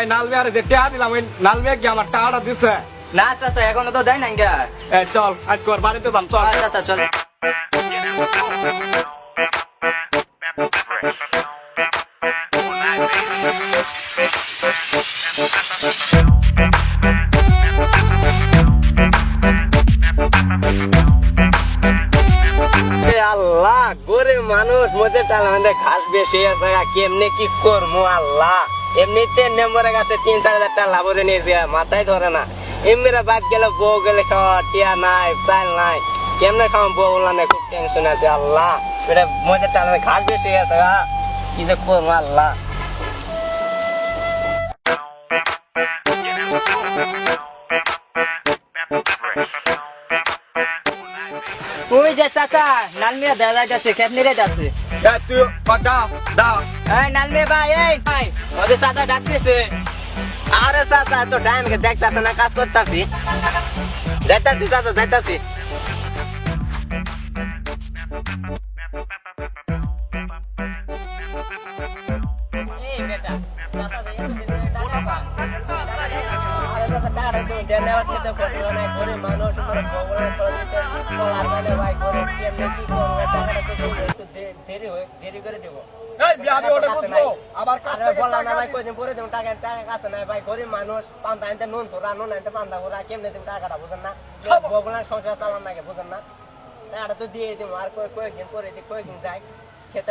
ভাই নালবে আরে যে টাকা দিলাম ওই নালবে কি আমার টাকাটা দিছে না চাচা এখনো তো দেয় না গা। চল আজকে ওর বাড়িতে যাম চল চাচা চল। আল্লাহ গরিব মানুষ মধ্যে টাল মধ্যে খাস বেশি আছে কেমনে কি করবো আল্লাহ এমনিতে নেম্বরের কাছে 3-4 হাজার টাকা লাভ করে নিয়েছে মাথায় ধরে না এমনিরা বাদ গেলে বউ গেলে খাওয়া টিয়া নাই চাল নাই কেমনে খাওয়া বউ বললাম খুব টেনশন আছে আল্লাহ এটা মধ্যে টাল খাস বেশি আছে কি যে করবো আল্লাহ ওই যে চাচা নালমিয়া দাদা যাচ্ছে খেতনিরে যাচ্ছে তুই দাও দাও এই নালমিয়া ভাই এই ভাই ওদের চাচা ডাকতেছে আরে চাচা তো টাইম কে দেখতাছে না কাজ করতাছি যাইতাছি চাচা যাইতাছি এই বেটা চাচা টাকা পা আরে চাচা টাকা তো দেনার খেতে পড়লো না করে মানুষ করে ভগবানের করে ভাই করে কেমনে কি করবে টাকাটা তো একটু দেরি করে দেব এই আমি ওটা বুঝবো আমার কাছে বললাম না ভাই কইদিন পরে দেব টাকা কাছে নাই ভাই গরিব মানুষ পান্তা আনতে নুন তোরা নুন আনতে পান্তা ওরা কেমনে তুমি টাকাটা বুঝেন না ভগবানের সংসার চালান নাকি বুঝেন না টাকাটা তো দিয়ে দেবো আর কয়েকদিন পরে কয়েকদিন যাই খেতে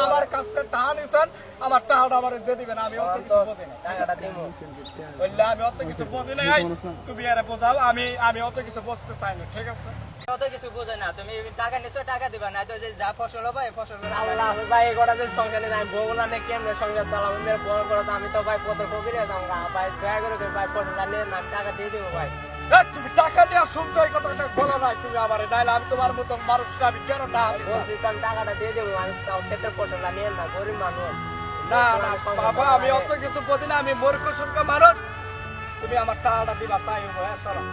আমার কাছে টাকা নিছেন আমার টাকাটা আমার দিয়ে দিবেন আমি অত কিছু বুঝি না টাকাটা দিব বললে আমি অত কিছু বুঝি না তুমি আরে বোঝাও আমি অত কিছু বুঝতে চাই না ঠিক আছে কত কিছু বোঝে না তুমি টাকা নিশ্চয় টাকা দিবা না তো যে যা ফসল হবে ফসল আল্লাহ ভাই গোটা দিন সংসার নিয়ে আমি বউলা নিয়ে কেমনে সংসার চালাবো মেয়ের বড় বড় আমি তো ভাই পত্র ফকিরে যাবো ভাই দয়া করে ভাই ফসলটা নিয়ে আমি টাকা দিয়ে দেবো ভাই তুমি টাকা নিয়ে শুনতে এই কথাটা বলো না তুমি আমার নাইলে আমি তোমার মতো মানুষটা আমি কেন টাকা বলছি তো আমি টাকাটা দিয়ে দেবো আমি তাও ক্ষেতের ফসলটা নিয়ে না গরিব মানুষ না না বাবা আমি অত কিছু বুঝি না আমি মূর্খ সূর্খ মানুষ তুমি আমার টাকাটা দিবা তাই চলো